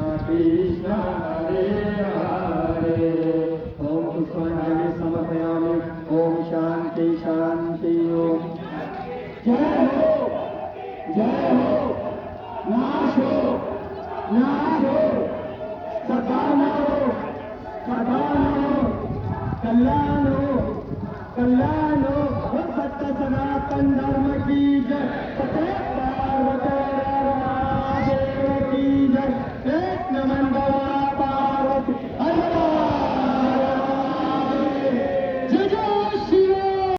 कृष्ण हरे हरे। ओम पुष्पांजलि समर्पयामि। ओम शांति शांति। ओम जय हो, जय हो, नाश हो, नाश हो, सदान हो, सदान हो, कल्याण हो, कल्याण हो। सत्य सनातन धर्म की जय। सत्य पार्वती महादेव की जय। एक